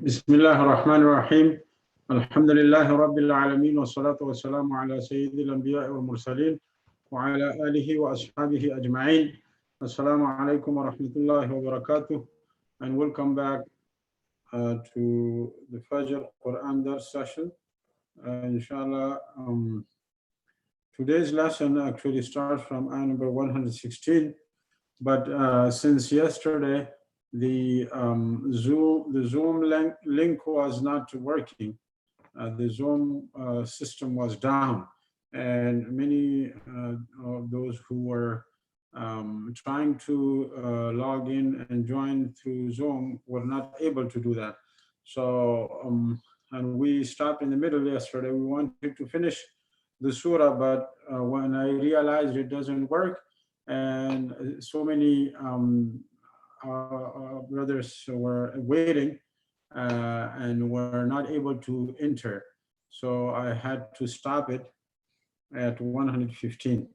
بسم الله الرحمن الرحيم الحمد لله رب العالمين والصلاة والسلام على سيد الأنبياء والمرسلين وعلى آله وأصحابه أجمعين. Assalamu alaikum wa rahmatullahi wa barakatuh, and welcome back to the Fajr Quran Dars session. Inshallah, today's lesson actually starts from ayah number 116, but since yesterday the Zoom link was not working, the Zoom system was down, and many of those who were trying to log in and join through Zoom were not able to do that. So, and we stopped in the middle yesterday. We wanted to finish the surah, but when I realized it doesn't work, and so many brothers were waiting and were not able to enter, so I had to stop it at 115.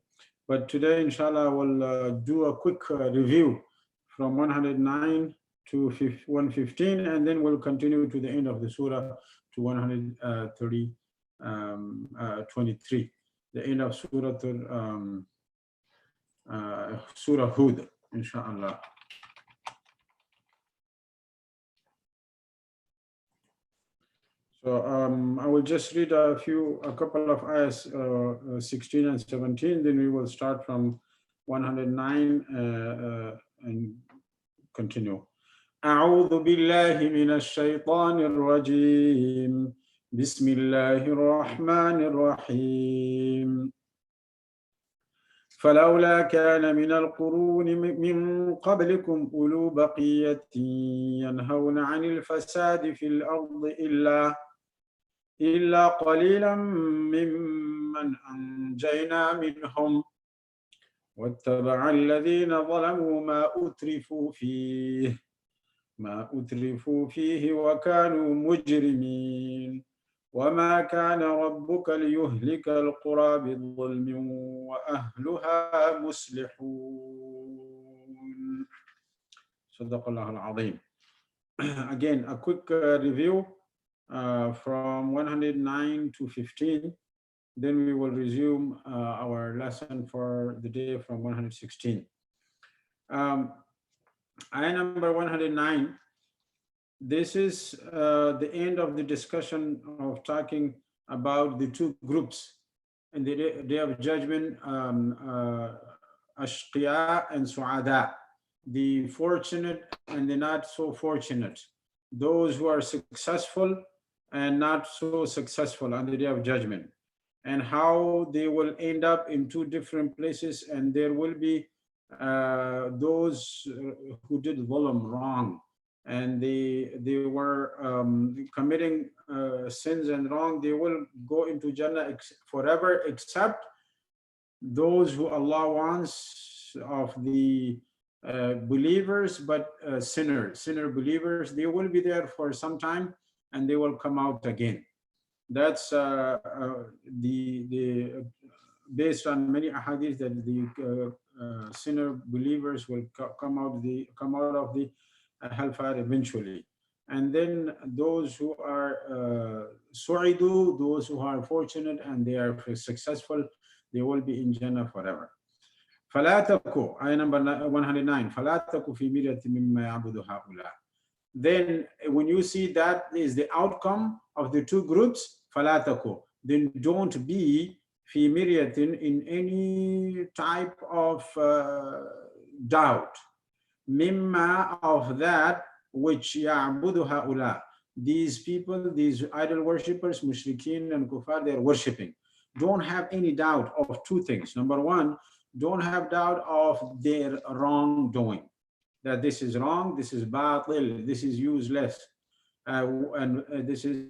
But today, inshallah, we'll do a quick review from 109 to 115, and then we'll continue to the end of the surah to 123, the end of Surah Hud, inshallah. So I will just read a couple of ayahs, 16 and 17, then we will start from 109 and continue. أعوذ بالله من الشيطان الرجيم بسم الله الرحمن الرحيم فلولا كان من القرون من قبلكم أولو بقية ينهون عن الفساد في الأرض إلا قليلا ممن أنجينا منهم واتبع الذين ظلموا ما أترفوا فيه وكانوا مجرمين وما كان ربك ليهلك القرى بظلم وأهلها مصلحون صدق الله العظيم. Again, a quick review from 109 to 15, then we will resume our lesson for the day from 116. Ayah number 109, this is the end of the discussion of talking about the two groups in the day of judgment, Ashqiya and Su'ada, the fortunate and the not so fortunate, those who are successful and not so successful on the day of judgment, and how they will end up in two different places, and there will be those who did dhulam, wrong, and they were committing sins and wrong. They will go into Jannah forever, except those who Allah wants of the believers, but sinner believers, they will be there for some time and they will come out again. That's the based on many ahadith that the sinner believers will come out of the hellfire eventually. And then those who are su'idu, those who are fortunate and they are successful, they will be in Jannah forever. فَلَا تَكُوا, ayah number 109, فَلَا تَكُوا فِي مِرْيَةٍ مِمَّا يَعْبُدُ هَؤُلَاءِ. Then when you see that is the outcome of the two groups, فَلَا تَكُوا, then don't be فِي مِرْيَةٍ, in any type of doubt, مِمَّا, of that which يَعْبُدُ هَؤُلَاءِ, these people, these idol worshippers, mushrikeen and kuffar, they are worshipping. Don't have any doubt of two things. Number one, don't have doubt of their wrongdoing, that this is wrong, this is batil, this is useless, and this is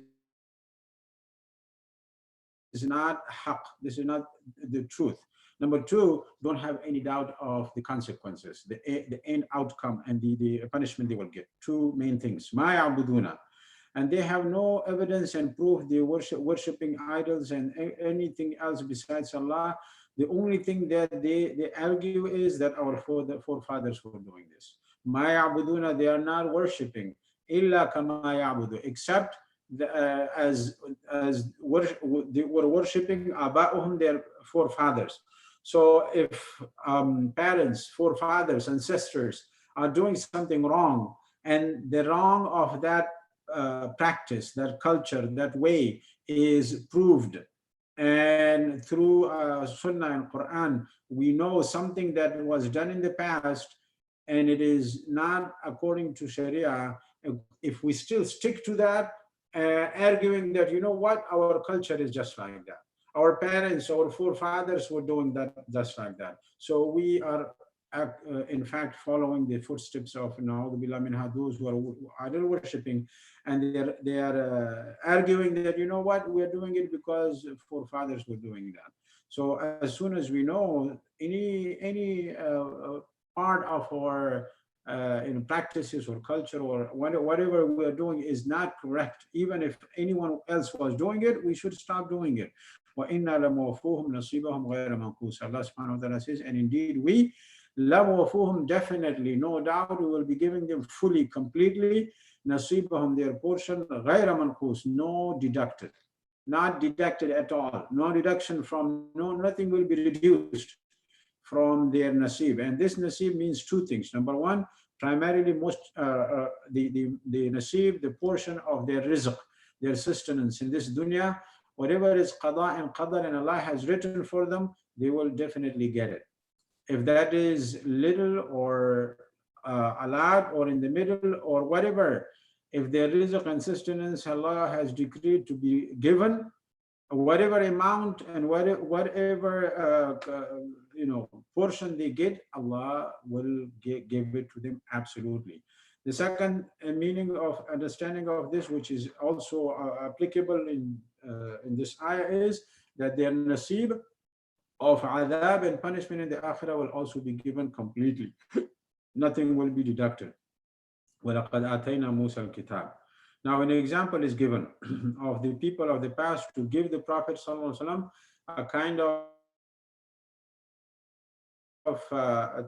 not haqq, this is not the truth. Number two, don't have any doubt of the consequences, the end outcome and the punishment they will get. Two main things. Ma ya'buduna, and they have no evidence and proof they worshipping idols and anything else besides Allah. The only thing that they argue is that our forefathers were doing this. Ma ya'buduna, they are not worshipping إِلَّا كَمَا يَعْبُدُ, except they were worshipping آباؤهم, their forefathers. So if parents, forefathers, ancestors are doing something wrong, and the wrong of that practice, that culture, that way is proved, and through Sunnah and Quran, we know something that was done in the past and it is not according to Sharia. If we still stick to that, arguing that, you know what, our culture is just like that. Our parents, our forefathers were doing that just like that. So we are, in fact, following the footsteps of those who are idol worshipping, and they are arguing that, you know what, we are doing it because forefathers were doing that. So as soon as we know any part of our practices or culture or whatever we are doing is not correct, even if anyone else was doing it, we should stop doing it. وَإِنَّا لَمُوَفُّوهُمْ نَصِيبَهُمْ غَيْرَ مَنْقُوصٍ. Allah subhanahu wa ta'ala says, and indeed we, لَمُوَفُّوهُمْ, definitely, no doubt, we will be giving them fully, completely, نَصِيبَهُمْ, their portion, غَيْرَ مَنْقُوصٍ, no deducted, not deducted at all, no deduction from, no, nothing will be reduced from their nasib. And this nasib means two things. Number one, primarily the nasib, the portion of their rizq, their sustenance in this dunya, whatever is qada and qadar and Allah has written for them, they will definitely get it. If that is little or a lot or in the middle or whatever, if their rizq and sustenance Allah has decreed to be given, whatever amount and whatever portion they get, Allah will give it to them absolutely. The second meaning of understanding of this, which is also applicable in this ayah, is that their nasib of adab and punishment in the akhirah will also be given completely. Nothing will be deducted. وَلَقَدْ آتَيْنَا مُوسَى الْكِتَابَ. Now, an example is given of the people of the past to give the Prophet ﷺ a kind of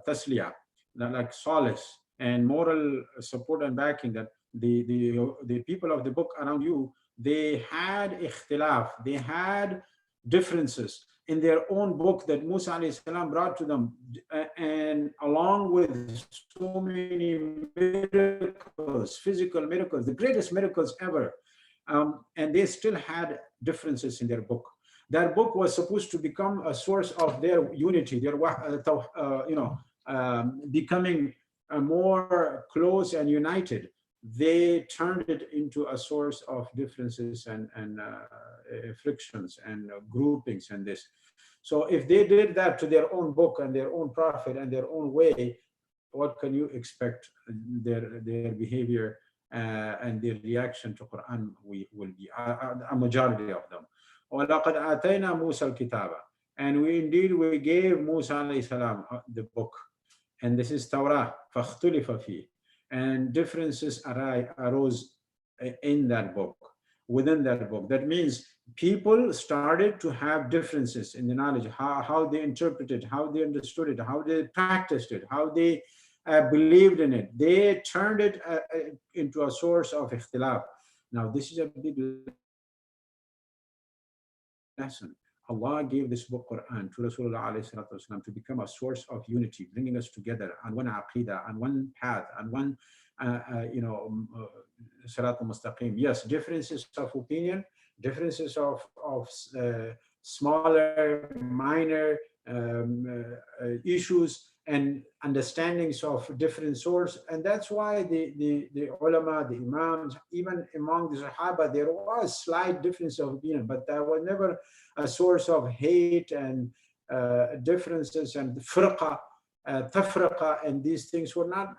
tasliya, like solace and moral support and backing, that the people of the book around you, they had ikhtilaf, they had differences in their own book that Musa alayhi salam brought to them, and along with so many miracles, physical miracles, the greatest miracles ever, and they still had differences in their book. That book was supposed to become a source of their unity, their becoming more close and united. They turned it into a source of differences and frictions and groupings and this. So if they did that to their own book and their own prophet and their own way, what can you expect their behavior and their reaction to Quran will be, a majority of them. وَلَقَدْ آتَيْنَا مُوسَى الْكِتَابَ. And we gave Musa alayhi salam the book. And this is Torah. فَاخْتُلِفَ فِيهِ. And differences arose in that book, within that book. That means people started to have differences in the knowledge, how they interpreted, how they understood it, how they practiced it, how they believed in it. They turned it into a source of ikhtilaf. Now, this is a big lesson. Allah gave this book, Quran, to Rasulullah ﷺ to become a source of unity, bringing us together on one aqidah, on one path, on one, Sarat al-Mustaqim. Yes, differences of opinion, differences of smaller, minor issues and understandings of different sources. And that's why the ulama, the imams, even among the Sahaba, there was slight difference of opinion, but that was never a source of hate and differences and tafriqa, and these things were not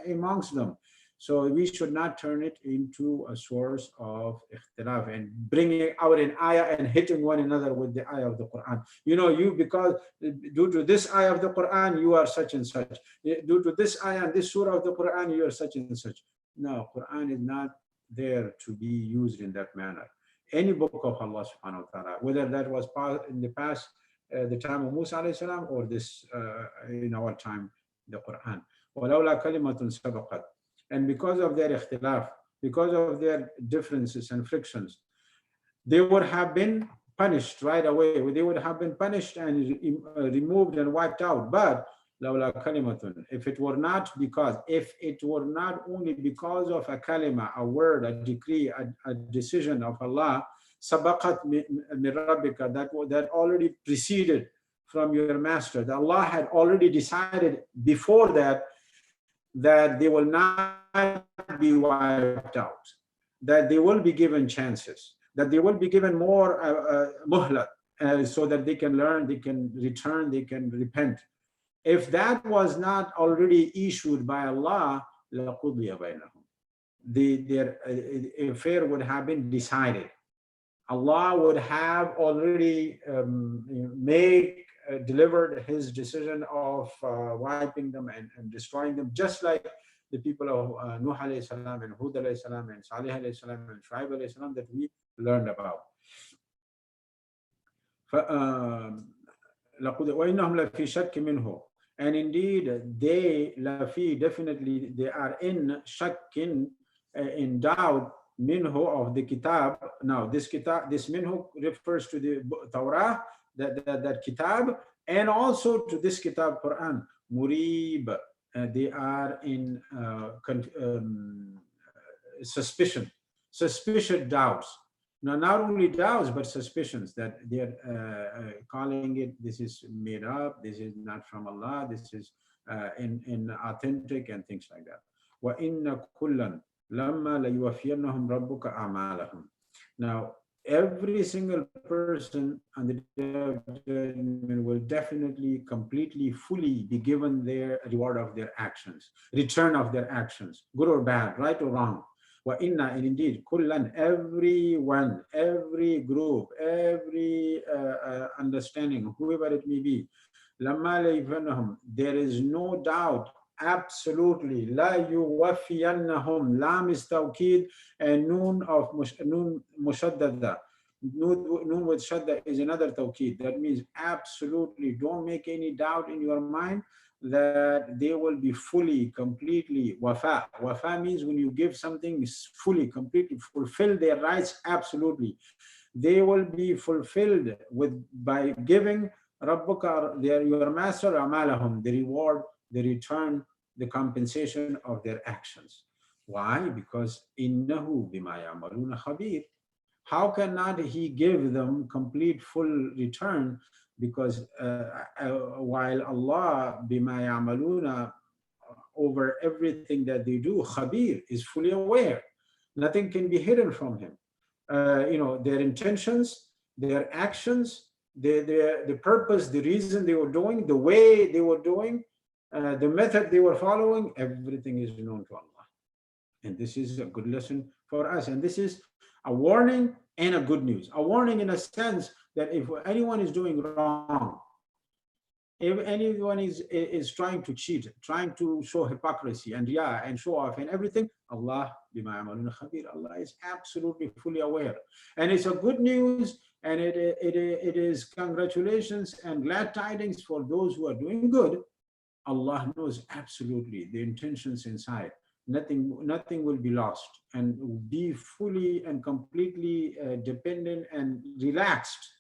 amongst them. So we should not turn it into a source of ikhtilaf and bringing out an ayah and hitting one another with the ayah of the Quran. Because due to this ayah of the Quran, you are such and such. Due to this ayah and this surah of the Quran, you are such and such. No, Quran is not there to be used in that manner. Any book of Allah subhanahu wa ta'ala, whether that was in the past, the time of Musa alayhi salam, or this in our time, the Quran. وَلَوْلَا كَلِمَةٌ سَبَقَتْ. and because of their ikhtilaf, because of their differences and frictions, they would have been punished right away. They would have been punished and removed and wiped out. But لولا كلمة, if it were not only because of a kalima, a word, a decree, a decision of Allah, sabaqat min rabbika, that already preceded from your master, that Allah had already decided before that they will not be wiped out, that they will be given chances, that they will be given more muhlat, so that they can learn, they can return, they can repent. If that was not already issued by Allah, لَقُضِيَ بَيْنَهُمْ, their affair would have been decided. Allah would have already delivered his decision of wiping them and destroying them, just like the people of Nuh alayhi salam and Hud alayhi salam and Salih alayhi salam and Shuaib alayhi salam that we learned about. وَإِنَّهُمْ لَفِي شَكٍّ مِّنْهُ, and indeed they definitely they are in shakkin, in doubt, minhu, of the kitab. Now this minhu refers to the Torah, that kitab, and also to this kitab Quran, murib. They are in suspicious doubts. Now, not only doubts, but suspicions, that they are calling it, this is made up, this is not from Allah, this is inauthentic, and things like that. وَإِنَّ كُلًّا لَمَّا لَيُوَفِّيَنَّهُمْ رَبُّكَ أَعْمَالَهُم. Now, every single person on the day of judgment will definitely, completely, fully be given their reward of their actions, return of their actions, good or bad, right or wrong. وَإِنَّا, and indeed, kullan, everyone, every group, every understanding, whoever it may be, لَمَّا لَيُوَفِّيَنَّهُم, there is no doubt, absolutely, لَا يُوَفِّيَنَّهُم, lam is tawqid, and noon mushaddada, noon with shadda is another tawqid. That means absolutely, don't make any doubt in your mind that they will be fully, completely wafa. Wafa means when you give something fully, completely, fulfill their rights, absolutely. They will be fulfilled by giving Rabbuka, your master, amalahum, the reward, the return, the compensation of their actions. Why? Because innahu bima ya'maluna khabir. How cannot he give them complete, full return? Because while Allah bima ya'maluna, over everything that they do, khabir, is fully aware. Nothing can be hidden from him. Their intentions, their actions, the purpose, the reason they were doing, the way they were doing, the method they were following, everything is known to Allah. And this is a good lesson for us. And this is a warning and a good news. A warning in a sense that if anyone is doing wrong, if anyone is trying to cheat, trying to show hypocrisy and and show off and everything, Allah bima ya'maluna khabir. Allah is absolutely fully aware. And it's a good news, and it is congratulations and glad tidings for those who are doing good. Allah knows absolutely the intentions inside. Nothing will be lost, and be fully and completely dependent and relaxed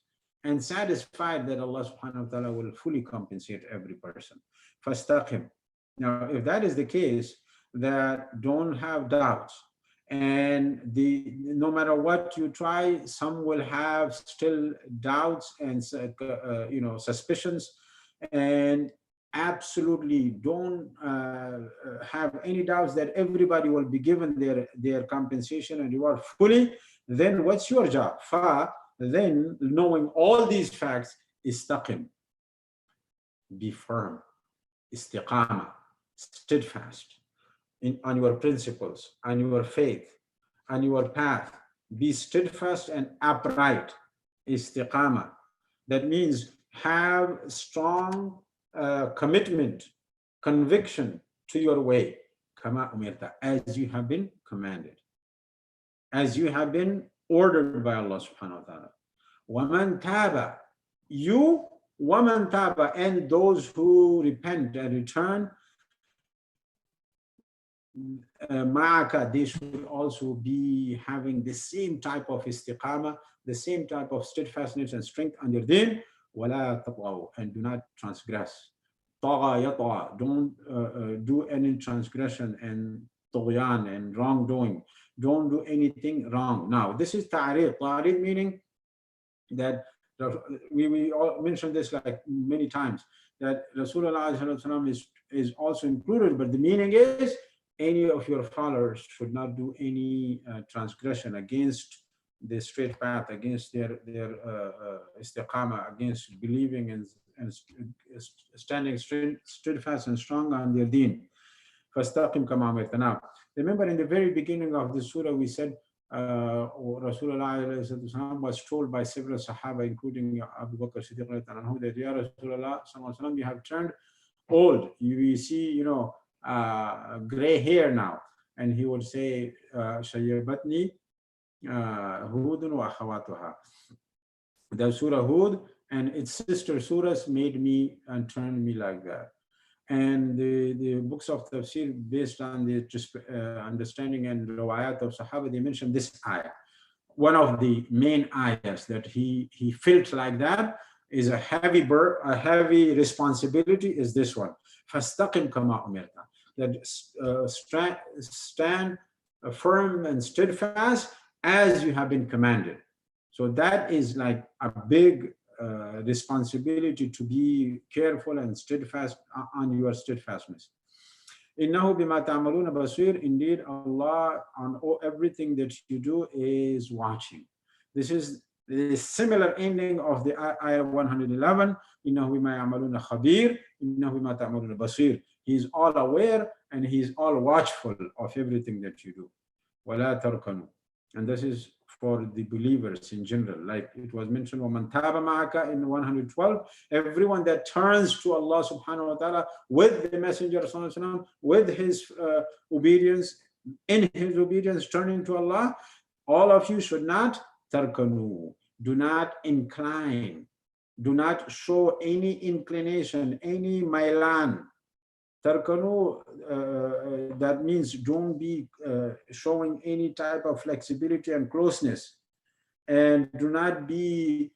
and satisfied that Allah subhanahu wa ta'ala will fully compensate every person. Fastaqim. Now, if that is the case, that don't have doubts, and no matter what you try, some will have still doubts and suspicions, and absolutely don't have any doubts that everybody will be given their compensation and reward fully. Then what's your job? Then, knowing all these facts, istaqim, be firm, istiqama, steadfast on your principles, on your faith, on your path. Be steadfast and upright, istiqama. That means have strong commitment, conviction to your way, kama umirta, as you have been commanded, as you have been ordered by Allah subhanahu wa ta'ala. Waman taba, waman taba, and those who repent and return, ma'aka, they should also be having the same type of istiqama, the same type of steadfastness and strength on their deen. وَلَا تَطْغَوْا, and do not transgress. طغى يطغى, don't do any transgression and طغيان and wrongdoing. Don't do anything wrong. Now, this is ta'rid. Ta'rid meaning that we all mentioned this like many times, that Rasulullah is also included, but the meaning is any of your followers should not do any transgression against the straight path, against their istiqama, against believing and standing steadfast and strong on their deen. فَاسْتَقِمْ كَمَا أَمَرْتَ. Now, remember in the very beginning of the surah, we said Rasulullah was told by several Sahaba, including Abu Bakr Siddiq, that Ya Rasulullah, you have turned old. You see, gray hair now. And he would say, Shayyabatni Hudun wa akhawatuha. The Surah Hud and its sister surahs made me and turned me like that. And the books of Tafseer, based on the understanding and riwayat of Sahaba, they mentioned this ayah. One of the main ayahs that he felt like that is a heavy responsibility is this one. فَاسْتَقِمْ كَمَا أُمِرْتَ. That stand firm and steadfast as you have been commanded. So that is like a big responsibility to be careful and steadfast on your steadfastness. إِنَّهُ بِمَا تَعْمَلُونَ بَصِيرٌ. Indeed, Allah on everything that you do is watching. This is the similar ending of the ayah 111. إِنَّهُ بِمَا يَعْمَلُونَ خَبِيرٌ إِنَّهُ بِمَا تَعْمَلُونَ بَصِيرٌ. He is all aware and he is all watchful of everything that you do. وَلَا تَرْكَنُوا. And this is for the believers in general, like it was mentioned, وَمَنْ تَابَ مَعَكَ in 112, everyone that turns to Allah subhanahu wa ta'ala with the Messenger with his obedience, in his obedience, turning to Allah, all of you should not tarkanu, do not incline, do not show any inclination, any mailan. Tarkanu, that means don't be showing any type of flexibility and closeness, and do not be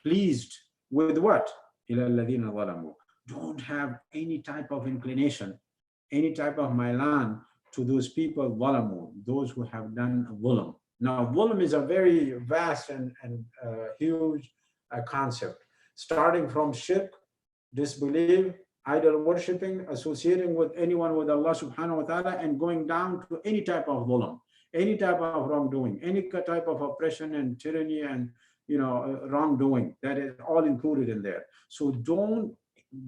pleased with what? إِلَى الَّذِينَ ظَلَمُوا. Don't have any type of inclination, any type of mailan to those people, ظَلَمُوا, those who have done dhulm. Now, dhulm is a very vast and huge concept, starting from shirk, disbelief, idol worshipping, associating with anyone with Allah subhanahu wa ta'ala, and going down to any type of dhulm, any type of wrongdoing, any type of oppression and tyranny and wrongdoing. That is all included in there. So don't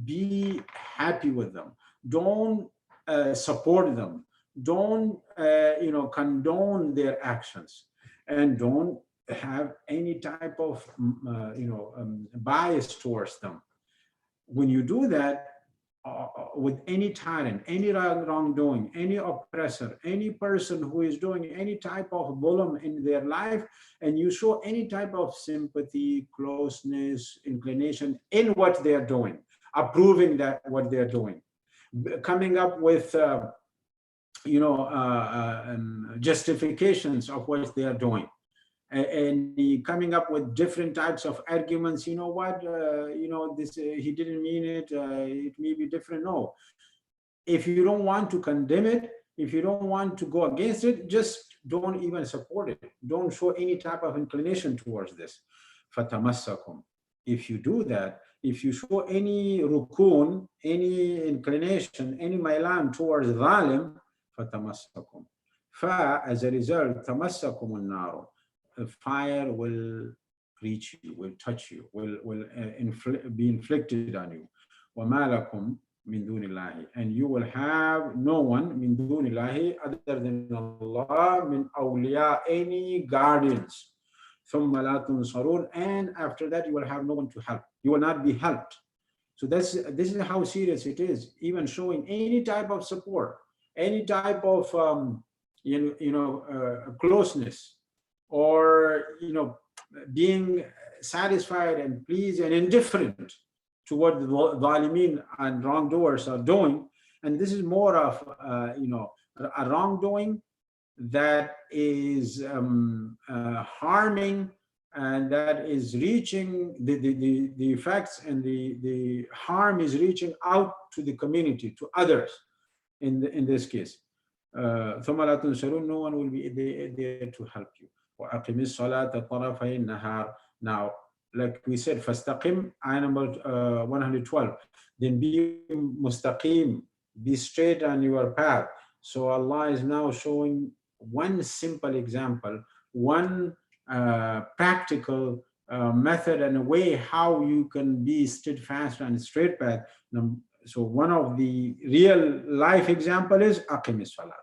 be happy with them. Don't support them. Don't condone their actions, and don't have any type of bias towards them. When you do that, with any tyrant, any wrongdoing, any oppressor, any person who is doing any type of dhulm in their life, and you show any type of sympathy, closeness, inclination in what they are doing, approving that what they are doing, coming up with justifications of what they are doing, and coming up with different types of arguments. You know what? This he didn't mean it. It may be different. No, if you don't want to condemn it, if you don't want to go against it, just don't even support it. Don't show any type of inclination towards this. Fatamassakum. If you do that, if you show any rukun, any inclination, any mailan towards zalim, fatamassakum. Fa, as a result, tamassakum an-nar. Fire will reach you, will touch you, will be inflicted on you. وَمَا لَكُمْ مِن دُونِ اللَّهِ. And you will have no one min دُونِ اللَّهِ other than Allah, min awliya, any guardians. ثُمَّ لَا تُنصَرُونَ. And after that, you will have no one to help. You will not be helped. So this is how serious it is. Even showing any type of support, any type of closeness, or being satisfied and pleased and indifferent to what the zalimin and wrongdoers are doing, And this is more of a wrongdoing that is harming, and that is reaching the effects, and the harm is reaching out to the community, to others in this case. ثم لا تنصرون, no one will be there to help you. وأقم الصلاة طرفي النهار. Now, like we said, فاستقم, ayah number 112. Then be mustaqim, be straight on your path. So Allah is now showing one simple example, one practical method and a way how you can be steadfast on a straight path. So one of the real life example is aqim salat,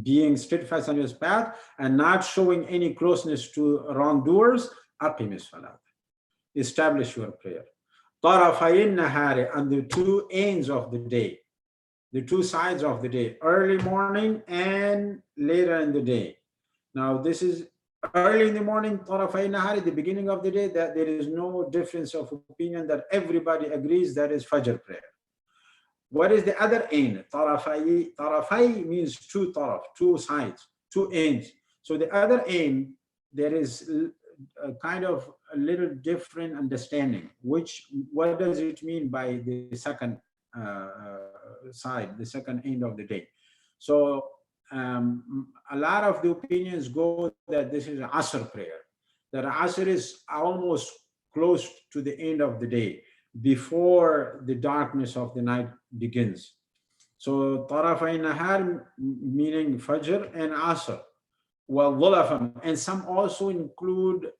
being steadfast on your path and not showing any closeness to wrongdoers. Aqim salat, establish your prayer. Tarafayin nahari, on the two ends of the day, the two sides of the day, early morning and later in the day. Now this is early in the morning, Tarafayin nahari, the beginning of the day, that there is no difference of opinion, that everybody agrees that is Fajr prayer. What is the other end? Tarafai, tarafai means two taraf, two sides, two ends. So the other end, there is a kind of a little different understanding. What does it mean by the second side, the second end of the day? So a lot of the opinions go that this is Asr prayer, that Asr is almost close to the end of the day, before the darkness of the night begins. So Tarafay Nahar meaning Fajr and Asr. Well, Dhulafam, and some also include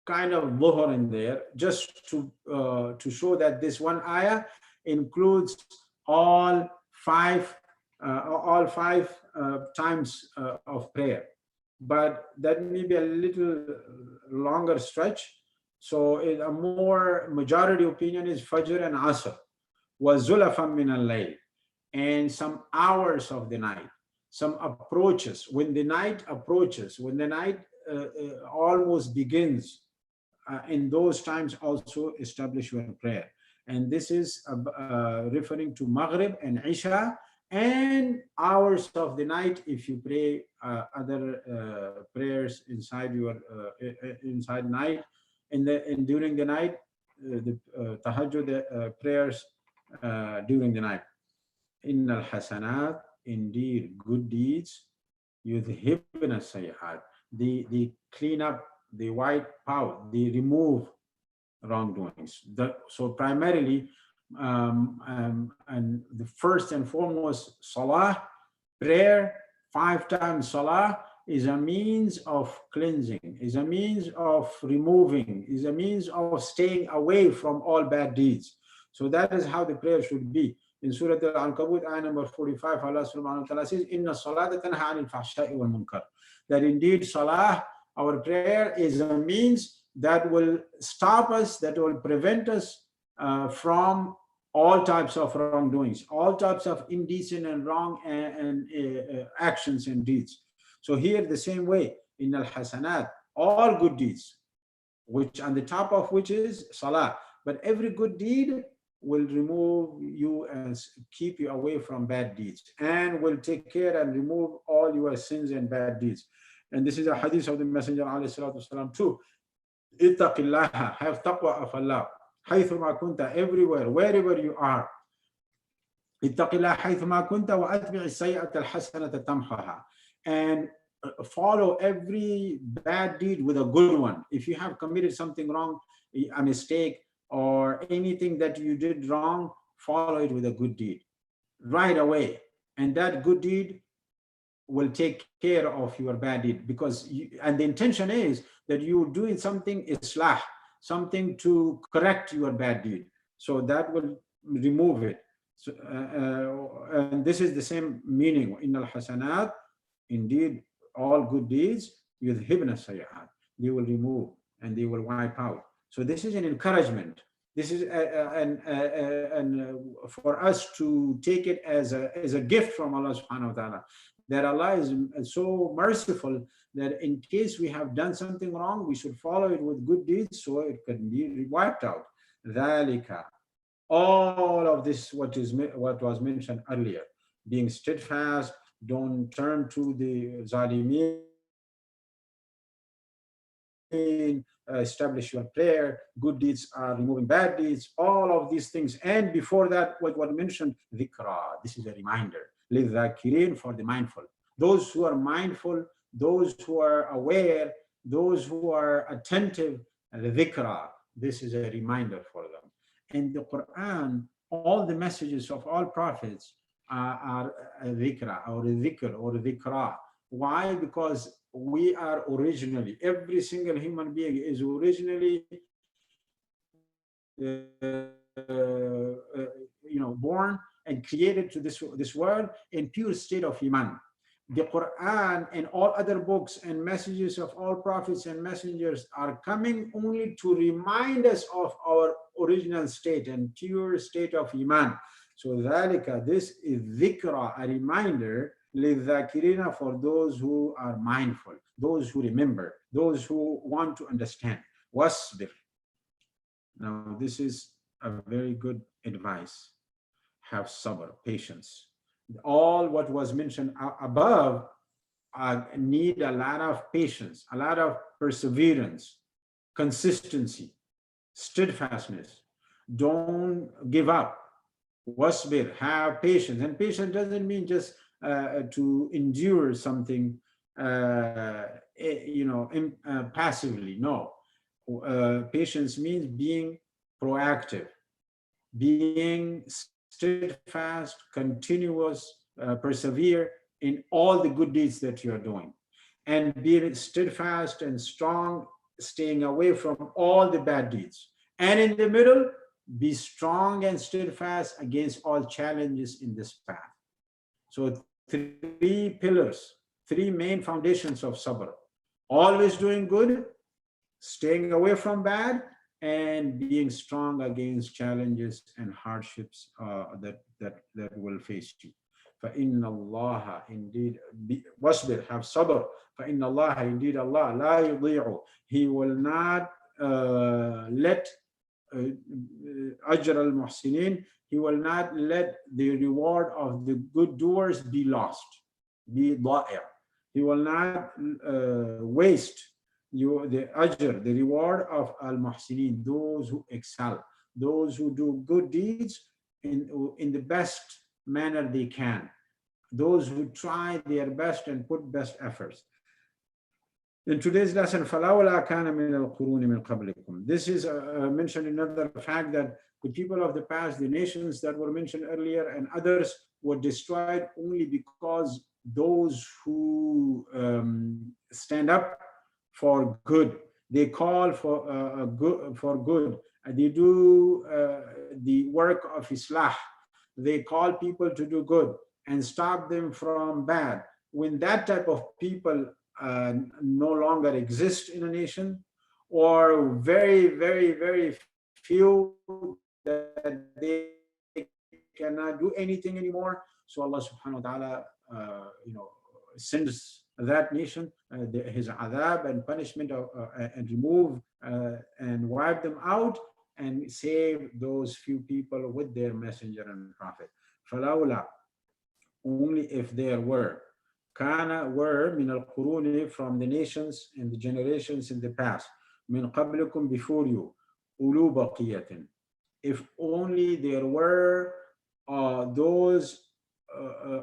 kind of Dhuhr in there, just to show that this one ayah includes all five times of prayer. But that may be a little longer stretch. So a more majority opinion is Fajr and Asr. Was Zulafam min al-layl, and some hours of the night, some approaches. When the night approaches, when the night almost begins, in those times also establish your prayer. And this is referring to Maghrib and Isha, and hours of the night if you pray other prayers inside your inside night, and during the night, the tahajjud prayers during the night. Innal hasanat, indeed good deeds, yudhibna sayyi'at, they clean up, they wipe out, they remove wrongdoings. So primarily, and the first and foremost, salah, prayer, 5 times salah, is a means of cleansing, is a means of removing, is a means of staying away from all bad deeds. So that is how the prayer should be. In Surah Al-Ankabut, ayah number 45, Allah subhanahu wa ta'ala says, Inna salata tanha anil fahsha'i wal munkar. That indeed salah, our prayer, is a means that will stop us, that will prevent us from all types of wrongdoings, all types of indecent and wrong and actions and deeds. So here the same way, in al-hasanat, all good deeds, which on the top of which is salah. But every good deed will remove you and keep you away from bad deeds, and will take care and remove all your sins and bad deeds. And this is a hadith of the Messenger ﷺ too. Ittaqillaha, have taqwa of Allah. Haythuma kunta, everywhere, wherever you are. Ittaqillaha haythuma kunta wa atbi'i sayyi'ata al-hasanata tamhaha. And follow every bad deed with a good one. If you have committed something wrong, a mistake, or anything that you did wrong, follow it with a good deed right away. And that good deed will take care of your bad deed, because and the intention is that you're doing something islah, something to correct your bad deed. So that will remove it. So, and this is the same meaning. Innal hasanat, indeed all good deeds, yudhibna sayyi'at, they will remove and they will wipe out. So this is an encouragement. This is for us to take it as a gift from Allah subhanahu wa ta'ala, that Allah is so merciful that in case we have done something wrong, we should follow it with good deeds so it can be wiped out. ذَلِكَ, All of this, what was mentioned earlier, being steadfast, don't turn to the zalimin, establish your prayer, good deeds are removing bad deeds, all of these things. And before that, what mentioned, dhikra. This is a reminder. لِلذَّاكِرِينَ, for the mindful. Those who are mindful, those who are aware, those who are attentive, dhikra. This is a reminder for them. In the Quran, all the messages of all prophets are dhikra or dhikr or dhikra. Why? Because we are originally, every single human being is originally born and created to this world in pure state of iman. The Quran and all other books and messages of all prophets and messengers are coming only to remind us of our original state and pure state of iman. So ذلك, this is dhikra, a reminder, للذاكرين, for those who are mindful, those who remember, those who want to understand. wasbir. Now this is a very good advice. Have sabr, patience. All what was mentioned above need a lot of patience, a lot of perseverance, consistency, steadfastness. Don't give up. Wasbir, have patience. And patience doesn't mean just to endure something, passively. No. Patience means being proactive, being steadfast, continuous, persevere in all the good deeds that you are doing, and be steadfast and strong, staying away from all the bad deeds. And in the middle, be strong and steadfast against all challenges in this path. So, three pillars, three main foundations of sabr: always doing good, staying away from bad, and being strong against challenges and hardships that will face you. فَإِنَّ اللَّهَ, indeed, wasbir, have sabr. فَإِنَّ اللَّهَ, indeed Allah, لَا يُضِيعُ, He will not let ajr al-muhsinin, He will not let the reward of the good doers be lost, be ضائع. He will not waste the ajr, the reward of al-muhsinin, those who excel, those who do good deeds in the best manner they can, those who try their best and put best efforts. In today's lesson, فَلَوْلَا كَانَ مِنَ الْقُرُونِ مِنْ قَبْلِكُم. This is mentioned another fact, that the people of the past, the nations that were mentioned earlier and others, were destroyed only because those who stand up for good, they call for good, they do the work of islah, they call people to do good and stop them from bad. When that type of people no longer exist in a nation, or very, very, very few that they cannot do anything anymore, so Allah subhanahu wa ta'ala sends that nation his adab and punishment and remove and wipe them out and save those few people with their messenger and prophet. فَلَوْلَا, only if there were, kana, were, min al-quruni, from the nations and the generations in the past, min qablikum, before you, ulu baqiyatin, if only there were those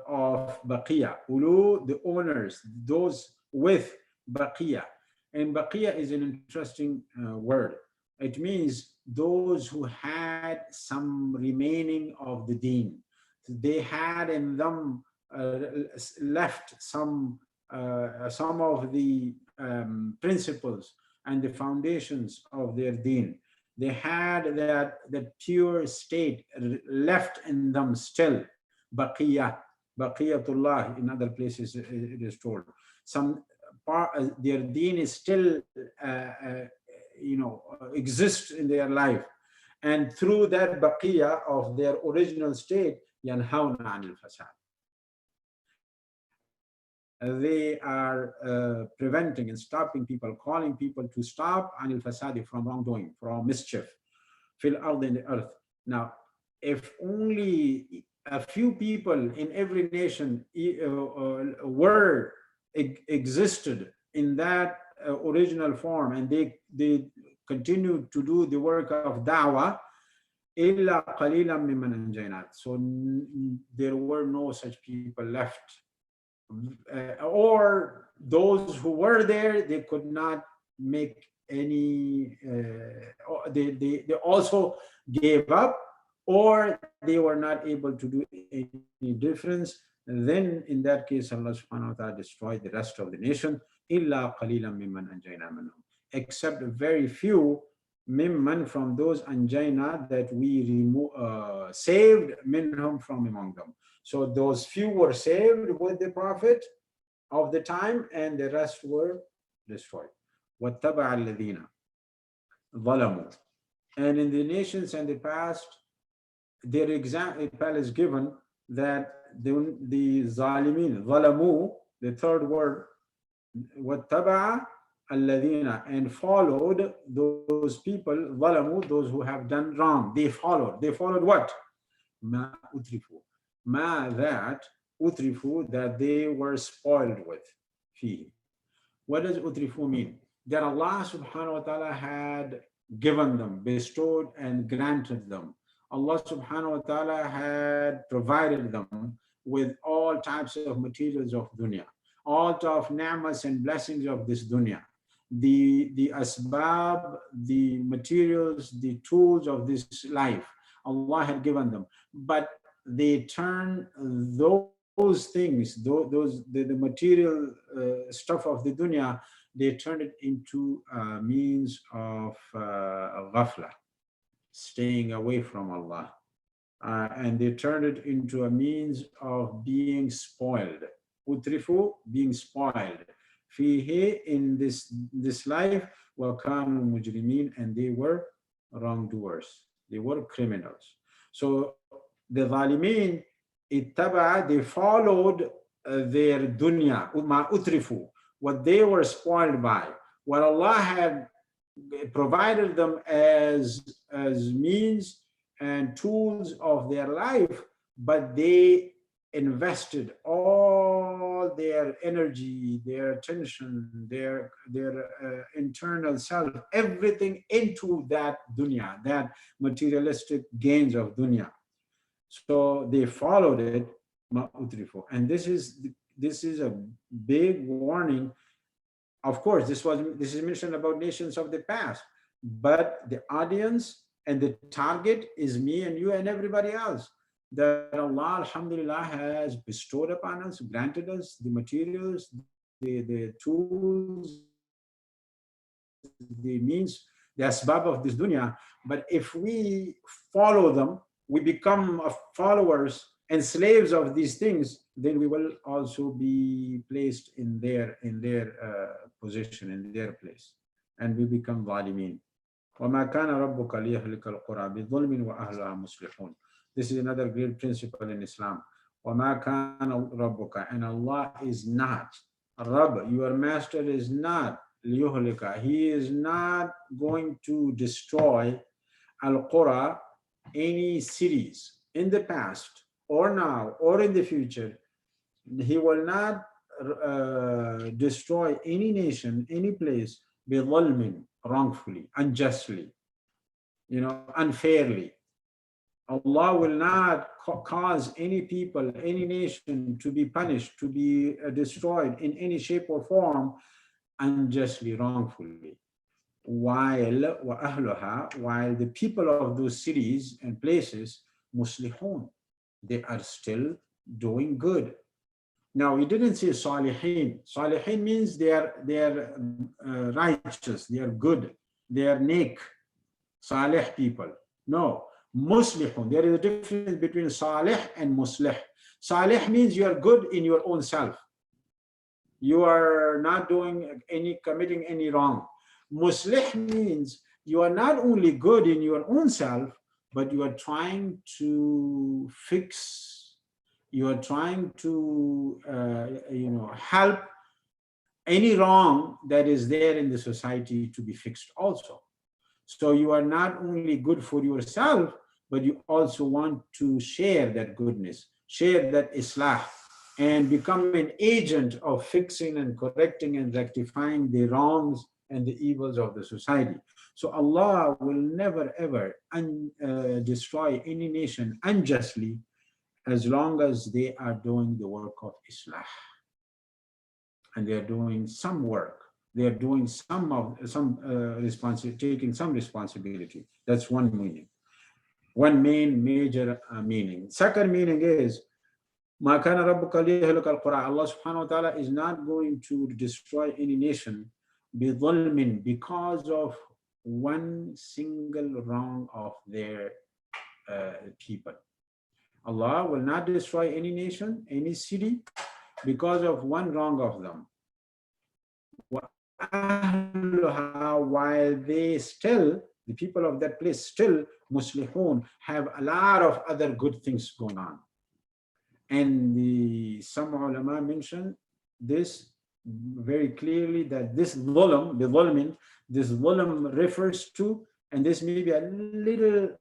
of baqiya, ulu, the owners, those with baqiya. And baqiya is an interesting word. It means those who had some remaining of the deen. They had in them left some of the principles and the foundations of their deen. They had that pure state left in them still. Baqiyah, baqiyatullah, in other places it is told. Some part, their deen is still exists in their life, and through that baqiyah of their original state, yanhawna anil fasad, they are preventing and stopping people, calling people to stop anil fasadi, from wrongdoing, from mischief, fil ard, in the earth. Now, if only a few people in every nation were existed in that original form, and they continued to do the work of da'wah, illa qalilan mimman anjayna. So there were no such people left, or those who were there, they could not make any. They also gave up, or they were not able to do any difference. Then, in that case, Allah Subhanahu wa Taala destroyed the rest of the nation. Illa qalilan mimman anjayna minhum, except very few mimman, from those anjayna that we saved minhum, from among them. So those few were saved with the Prophet of the time, and the rest were destroyed. وَاتَّبَعَ الَّذِينَ ظَلَمُوا. And in the nations in the past, their example is given that the zalimin, ظَلَمُوا, the third word, وَاتَّبَعَ الَّذِينَ, and followed those people, ظَلَمُوا, those who have done wrong. They followed what? مَا أُتْرِفُوا. Ma, that, utrifu, that they were spoiled with. Fihi. What does utrifu mean? That Allah subhanahu wa ta'ala had given them, bestowed and granted them. Allah subhanahu wa ta'ala had provided them with all types of materials of dunya, all types of ni'mas and blessings of this dunya. The asbab, the materials, the tools of this life, Allah had given them. But they turn those things, the material stuff of the dunya, they turn it into a means of ghafla, staying away from Allah. And they turned it into a means of being spoiled. Utrifu, being spoiled. Fihi, in this life, wa kanu mujrimin, and they were wrongdoers. They were criminals. So the zalimin, ittaba, they followed their dunya, ma utrifu, what they were spoiled by, what Allah had provided them as means and tools of their life, but they invested all their energy, their attention, their internal self, everything into that dunya, that materialistic gains of dunya. So they followed it, and this is a big warning. Of course, this is mentioned about nations of the past, but the audience and the target is me and you and everybody else. That Allah, alhamdulillah, has bestowed upon us, granted us the materials, the tools, the means, the asbab of this dunya. But if we follow them, we become followers and slaves of these things, then we will also be placed in their position, in their place, and we become zalimin. وَمَا كَانَ رَبُّكَ لِيَهْلِكَ الْقُرَى بِظُلْمٍ وَأَهْلُهَا مُصْلِحُونَ. This is another great principle in Islam. وَمَا كَانَ رَبُّكَ, and Allah is not, Rabb, your master is not, لِيُهْلِكَ, he is not going to destroy al-Qura, any cities in the past or now or in the future. He will not destroy any nation, any place, بِظَلْمٍ, wrongfully, unjustly, unfairly. Allah will not cause any people, any nation to be punished, to be destroyed in any shape or form unjustly, wrongfully. While the people of those cities and places, muslihun, they are still doing good. Now, we didn't say salihin. Salihin means they are righteous, they are good, they are neek, salih people. No, muslihun. There is a difference between salih and muslih. Salih means you are good in your own self. You are not committing any wrong. Muslih means you are not only good in your own self, but you are trying to fix, you are trying to help any wrong that is there in the society to be fixed also. So you are not only good for yourself, but you also want to share that goodness, share that islah, and become an agent of fixing and correcting and rectifying the wrongs and the evils of the society. So Allah will never ever destroy any nation unjustly as long as they are doing the work of islah, and they are doing some work. They are doing taking some responsibility. That's one meaning. One main major meaning. Second meaning is Ma kana rabbuka liyahlika al-qura. Allah subhanahu wa ta'ala is not going to destroy any nation بِظُلْمٍ, because of one single wrong of their people. Allah will not destroy any nation, any city, because of one wrong of them. While they still, the people of that place still, muslihun, have a lot of other good things going on. And some ulama mention this very clearly, that this dhulam, the dhulmin, this dhulam refers to, and this may be a little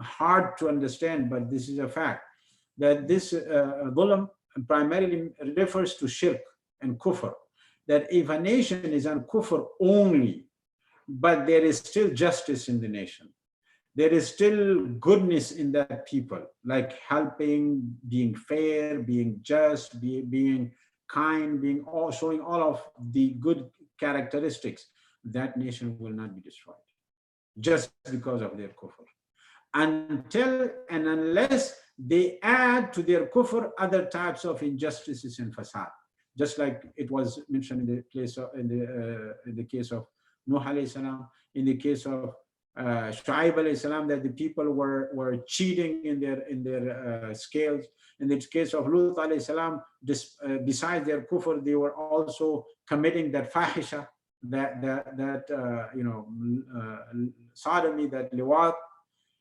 hard to understand, but this is a fact, that this dhulam primarily refers to shirk and kufr. That if a nation is on kufr only, but there is still justice in the nation, there is still goodness in that people, like helping, being fair, being just, being kind, showing all of the good characteristics, that nation will not be destroyed just because of their kufr. Until and unless they add to their kufr other types of injustices and fasad. Just like it was mentioned in the case of Nuh alayhi salam, in the case of Shu'aib alayhi salam, that the people were cheating in their scales. In the case of Lut alayhi salam, besides their kufr, they were also committing that fahisha, sodomy, that liwat.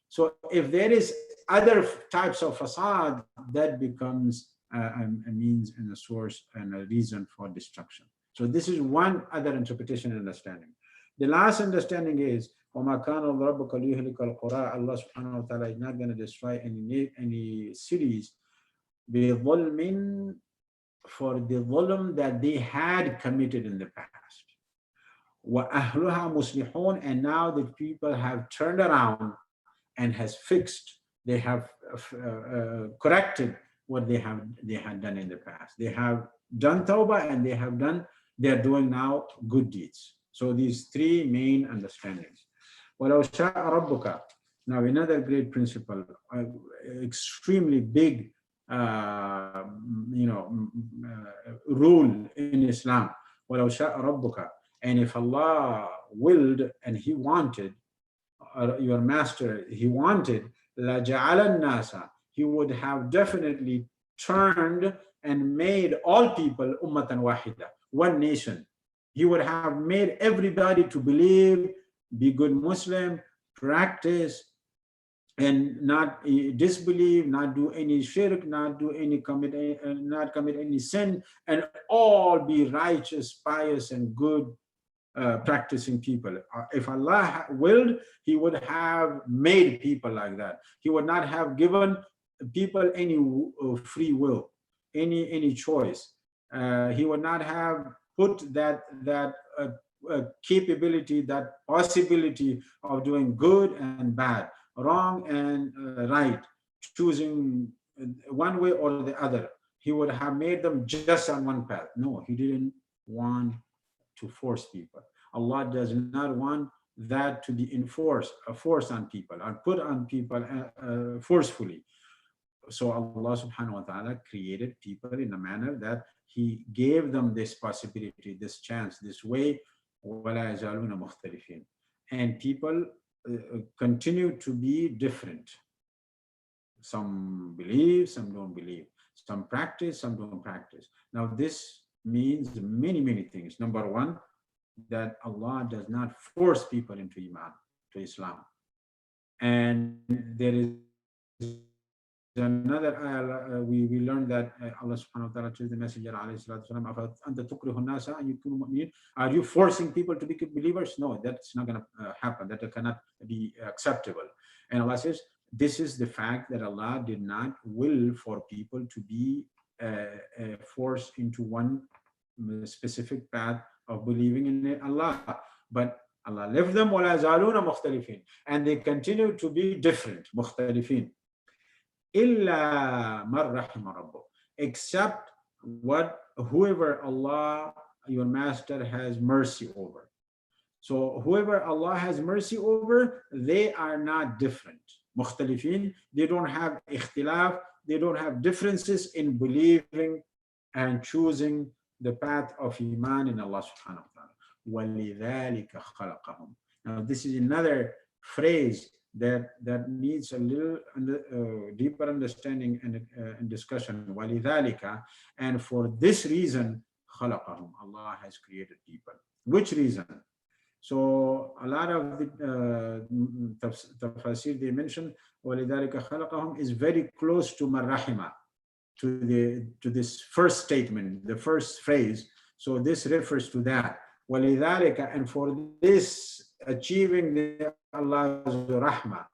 So if there is other types of fasad, that becomes a means and a source and a reason for destruction. So this is one other interpretation and understanding. The last understanding is وَمَا كَانَ رَبُّكَ لِيُهْلِكَ الْقُرَىٰ. Allah subhanahu wa ta'ala is not going to destroy any cities بِظُلْمٍ, for the dhulm that they had committed in the past. وَأَهْلُهَا مُصْلِحُونَ, and now the people have turned around and has fixed, they have corrected what they had done in the past. They have done tawbah, and they are doing now good deeds. So these three main understandings. وَلَوْ شَاءَ رَبُّكَ. Now another great principle, extremely big rule in Islam. وَلَوْ شَاءَ رَبُّكَ. And if Allah willed and He wanted, your master, He wanted, لَجَعَلَ النَّاسَ, He would have definitely turned and made all people ummatan wahida, one nation. He would have made everybody to believe, be good Muslim, practice, and not disbelieve, not do any shirk, not commit any sin, and all be righteous, pious, and good practicing people. If Allah willed, He would have made people like that. He would not have given people any free will, any choice. He would not have put that capability, that possibility of doing good and bad, wrong and right, choosing one way or the other. He would have made them just on one path. No, He didn't want to force people. Allah does not want that to be enforced, a force on people, or put on people forcefully. So Allah subhanahu wa ta'ala created people in a manner that He gave them this possibility, this chance, this way. And people continue to be different. Some believe, some don't believe. Some practice, some don't practice. Now this means many, many things. Number one, that Allah does not force people into Iman, to Islam. And there is another ayah, we learned that Allah subhanahu wa ta'ala tells the Messenger alayhi salatu wasalam, are you forcing people to be believers? No, that's not going to happen. That cannot be acceptable. And Allah says, this is the fact that Allah did not will for people to be forced into one specific path of believing in Allah. But Allah left them وَلَا يَزَالُونَ مُخْتَلِفِينَ, and they continue to be different, مختلفين. إِلَّا مَنْ رَحِمَ رَبُّهُ, except what whoever Allah, your master, has mercy over. So whoever Allah has mercy over, they are not different. مختلفين, they don't have اختلاف, they don't have differences in believing and choosing the path of Iman in Allah subhanahu wa ta'ala. وَلِذَلِكَ خَلَقَهُمْ. Now this is another phrase that needs a little deeper understanding and discussion. وَلِذَلِكَ, and for this reason, خَلَقَهُمْ, Allah has created people. Which reason? So a lot of the Tafseer they mention وَلِذَلِكَ خَلَقَهُمْ is very close to marahima, to this first statement, the first phrase. So this refers to that. وَلِذَلِكَ, and for this, achieving the Allah's rahmah,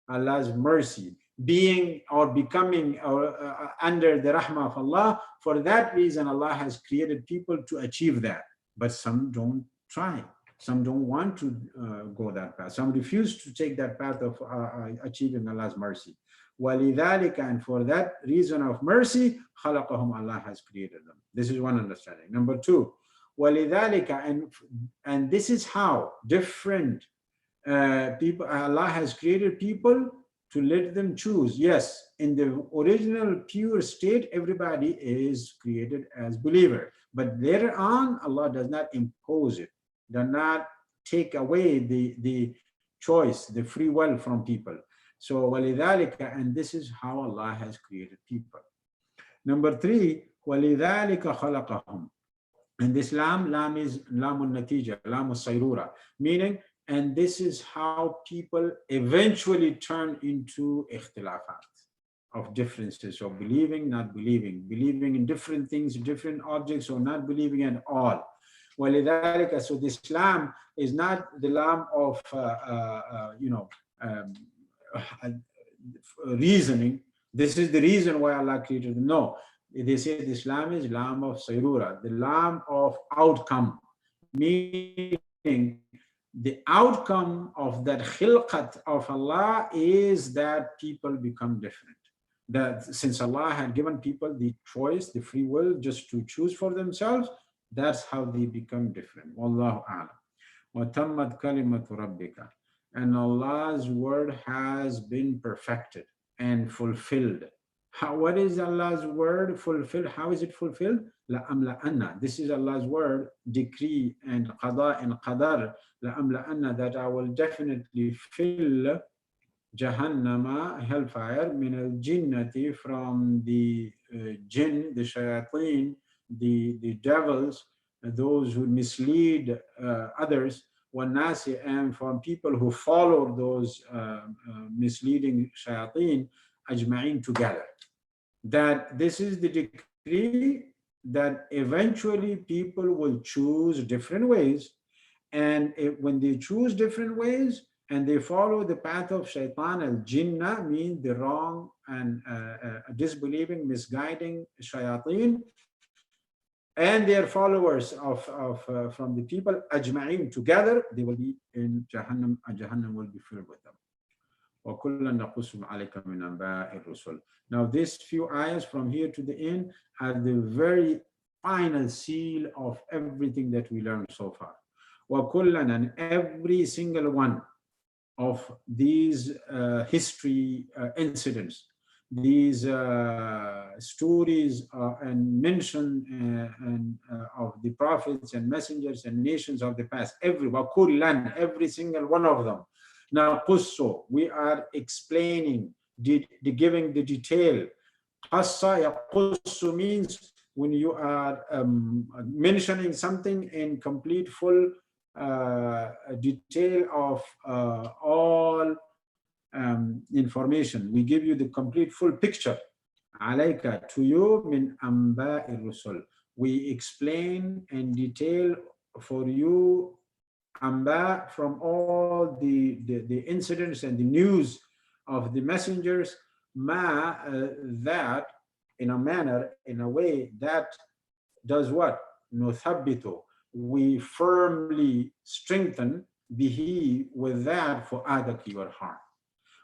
Allah's mercy, being or becoming under the rahmah of Allah, for that reason Allah has created people to achieve that. But some don't try. Some don't want to go that path. Some refuse to take that path of achieving Allah's mercy. وَلِذَلِكَ, and for that reason of mercy, خَلَقَهُمْ, Allah has created them. This is one understanding. Number two, وَلِذَلِكَ, and this is how different people, Allah has created people to let them choose. Yes, in the original pure state, everybody is created as believer. But later on, Allah does not impose it, does not take away the choice, the free will from people. So, وَلِذَلِكَ, and this is how Allah has created people. Number three, وَلِذَلِكَ خَلَقَهُمْ. And this lam is lamun natija, lamun sayrura, meaning, and this is how people eventually turn into ikhtilafat of differences of believing, not believing, believing in different things, different objects, or not believing at all. وَلِذَلِكَ, so this lam is not the lam of reasoning. This is the reason why Allah created them. No, they say this lam is lam of sayrura, the lam of outcome, meaning the outcome of that khilqat of Allah is that people become different. That since Allah had given people the choice, the free will, just to choose for themselves, that's how they become different. Wallahu a'lam. وَتَمَّتْ كَلِمَةُ رَبِّكَ, and Allah's word has been perfected and fulfilled. What is Allah's word fulfilled? How is it fulfilled? لَأَمْلَأَنَّ. This is Allah's word, decree and qada and qadar. لَأَمْلَأَنَّ, that I will definitely fill Jahannama, hellfire, min al-jinnati, from the jinn, the shayateen, the devils, those who mislead others, وَالنَّاسِ, and from people who follow those misleading shayateen, ajma'in, together. That this is the decree that eventually people will choose different ways, and when they choose different ways and they follow the path of shaitan, al-jinnah means the wrong and disbelieving, misguiding shayateen, and their followers from the people, ajma'in, together, they will be in Jahannam, and Jahannam will be filled with them. وَكُلًّا نَقُصُّ عَلَيْكَ مِنْ أَنْبَاءِ الرُّسُلِ. Now these few ayahs from here to the end are the very final seal of everything that we learned so far. وَكُلًّا, and every single one of these history incidents, these stories and mention of the prophets and messengers and nations of the past, every single one of them. Now, qussu, we are explaining, giving the detail. Qassa yaqussu means when you are mentioning something in complete full detail of all information. We give you the complete full picture. Alayka, to you, min anba'i rusul. We explain and detail for you amba, from all the incidents and the news of the messengers, ma, that, in a manner, in a way that does what? Nuthabbitu. We firmly strengthen bihi, with that, for adak, your heart.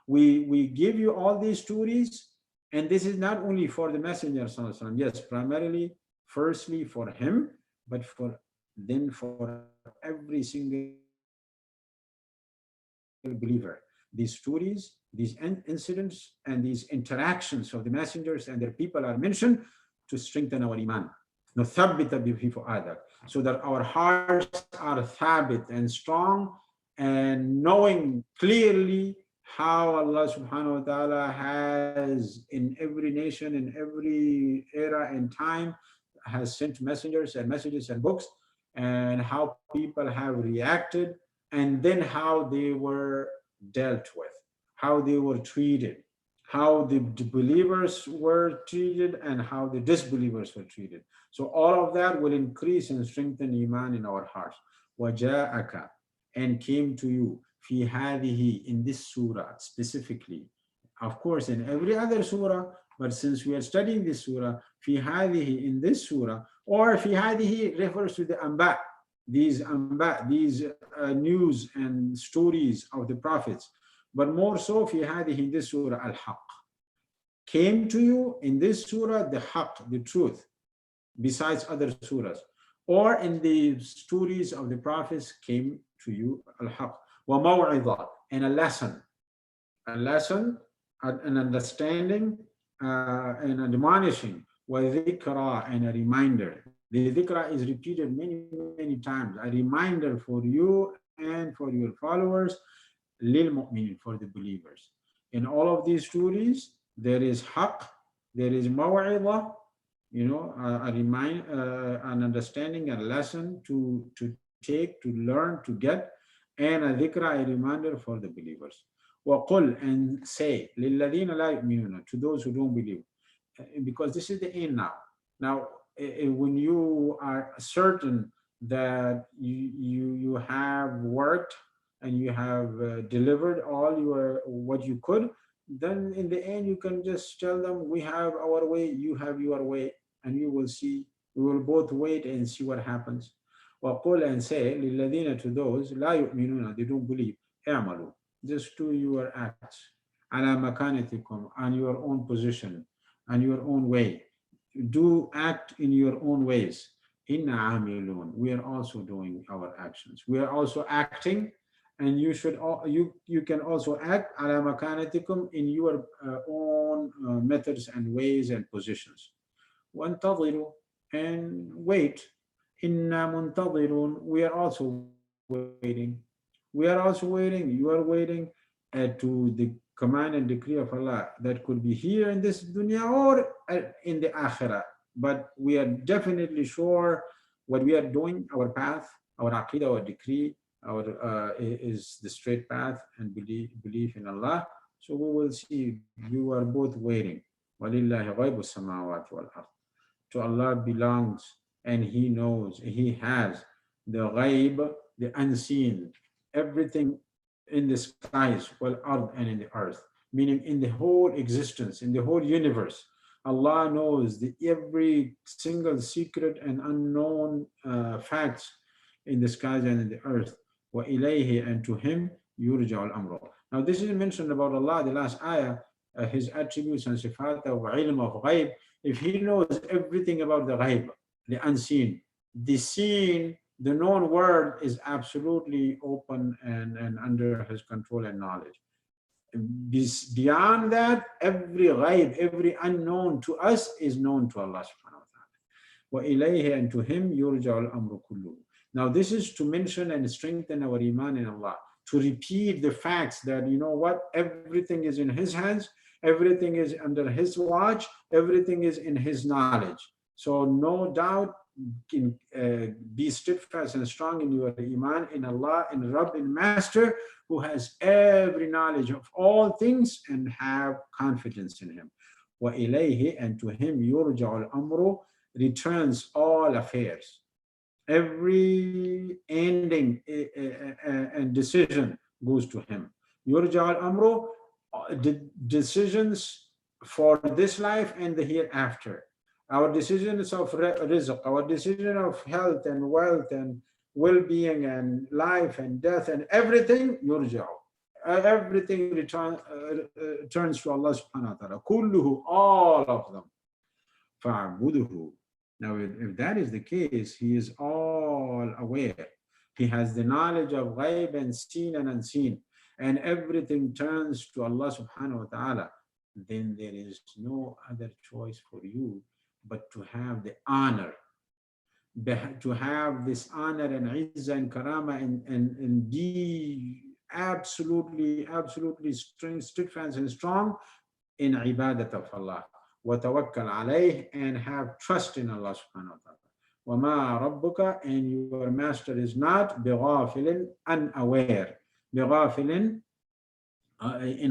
We give you all these stories, and this is not only for the messenger sallallahu alaihi wasallam. Yes, primarily, firstly for him, but for every single believer. These stories, these incidents, and these interactions of the messengers and their people are mentioned to strengthen our iman. نثبت به فؤادك, so that our hearts are thabit and strong, and knowing clearly how Allah subhanahu wa ta'ala has, in every nation, in every era and time, has sent messengers and messages and books, and how people have reacted, and then how they were dealt with, how they were treated, how the believers were treated, and how the disbelievers were treated. So all of that will increase and strengthen iman in our hearts. وَجَاءَكَ, and came to you, fi hadihi, in this surah specifically. Of course, in every other surah, but since we are studying this surah, fi hadihi, in this surah, or fi hadihi refers to the amba, these news and stories of the prophets. But more so, fi hadihi, in this surah, al-haq. Came to you in this surah the haq, the truth, besides other surahs. Or in the stories of the prophets came to you al-haq. Wa maw'idah, and a lesson, an understanding, and admonishing. Wa dhikra, and a reminder. The dhikra is repeated many, many times. A reminder for you and for your followers, lil mu'minin, for the believers. In all of these stories, there is haqq, there is maw'idah, a remind, an understanding, a lesson to take, to learn, to get, and a dhikra, a reminder for the believers. وَقُلْ, and say, لِلَّذِينَ لَا يُؤْمِنُونَ, to those who don't believe. Because this is the end now. Now, when you are certain that you have worked and you have delivered all your what you could, then in the end you can just tell them, we have our way, you have your way, and you will see. We will both wait and see what happens. وَقُلْ, and say, لِلَّذِينَ, to those لَا يُؤْمِنُونَ, they don't believe, اعملوا, just do your acts, على مكانتكم, on your own position, on your own way. Do act in your own ways. Inna amilun, we are also doing our actions. We are also acting, and you should you can also act ala makanatikum, in your own methods and ways and positions. وانتظروا, and wait. Inna muntadirun, we are also waiting. We are also waiting. You are waiting to the command and decree of Allah, that could be here in this dunya or in the akhirah. But we are definitely sure what we are doing, our path, our aqidah, our decree, our is the straight path, and belief in Allah. So we will see. You are both waiting. وَلِلَّهِ غَيْبُ السَّمَاوَاتِ وَالْأَرْضِ. To Allah belongs, and He knows, He has the ghaib, the unseen, everything in the skies, well, ard, and in the earth, meaning in the whole existence, in the whole universe. Allah knows every single secret and unknown facts in the skies and in the earth. Wa ilayhi, and to Him, yurja al-amru. Now this is mentioned about Allah, the last ayah, His attributes and sifat of ilm, of ghaib. If He knows everything about the ghaib, the unseen, the seen, the known world is absolutely open and under His control and knowledge. Beyond that, every ghaib, every unknown to us is known to Allah subhanahu wa ta'ala. Wa ilayhi, and to Him, yurja'ul amru kulluhu. Now this is to mention and strengthen our iman in Allah, to repeat the facts that, you know what, everything is in His hands, everything is under His watch, everything is in His knowledge. So no doubt, be steadfast and strong in your iman in Allah, in Rabb, in Master, who has every knowledge of all things, and have confidence in Him. Wa ilayhi, and to Him, yurja'ul amru, returns all affairs. Every ending and decision goes to him. Yurja al-amru, decisions for this life and the hereafter. Our decisions of rizq, our decision of health and wealth and well-being and life and death and everything, yurja. Everything turns to Allah subhanahu wa ta'ala. Kulluhu, all of them. فَاعْبُدُهُ. Now, if that is the case, he is all aware. He has the knowledge of ghaib and seen and unseen, and everything turns to Allah subhanahu wa ta'ala. Then there is no other choice for you but to have the honor, to have this honor and izzah and karama and be absolutely steadfast and strong in ibadat of Allah. وَتَوَكَّلْ عَلَيْهِ, and have trust in Allah subhanahu wa ta'ala. وَمَا رَبُّكَ, and your master is not بِغَافِلٍ, unaware. بِغَافِلٍ in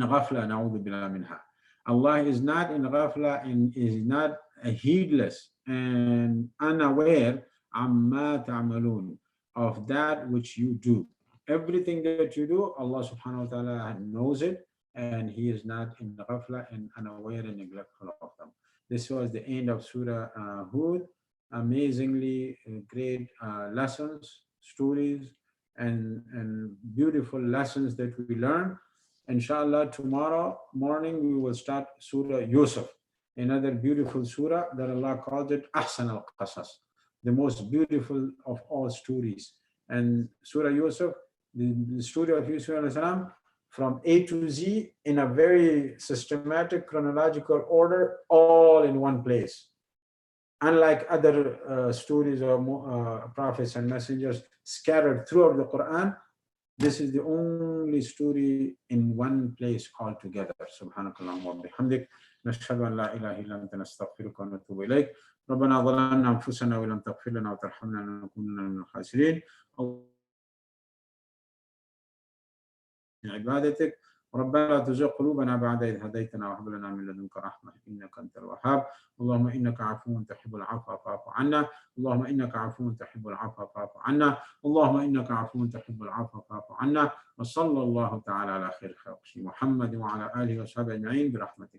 ghafla, na'udhu billah minha. Allah is not in ghafla and is not heedless and unaware amma ta'malun, of that which you do. Everything that you do, Allah subhanahu wa ta'ala knows it, and he is not in ghafla and unaware and neglectful of them. This was the end of Surah Hud. Amazingly great lessons, stories, and beautiful lessons that we learn. Inshallah, tomorrow morning we will start Surah Yusuf, another beautiful surah that Allah called it Ahsan al-Qasas, the most beautiful of all stories. And Surah Yusuf, the story of Yusuf alayhi salam, from A to Z in a very systematic chronological order, all in one place. Unlike other stories of prophets and messengers scattered throughout the Quran, this is the only story in one place altogether. Subhanakallah wa bihamdik. نشهد أن لا إله إلا أنت نستغفرك ونتوب إليك. ربنا ظلمنا أنفسنا وإن لم تغفر لنا وترحمنا لنكونن من الخاسرين. عبادتك ربنا لا تزغ قلوبنا بعد إذ هديتنا وهب لنا من لدنك رحمة إنك أنت الوهاب. اللهم إنك عفو تحب العفو فاعف عنا. اللهم إنك عفو تحب العفو فاعف عنا. اللهم إنك عفو تحب العفو فاعف عنا. وصلى الله تعالى على خير خلقه محمد وعلى آله وصحبه أجمعين برحمتك.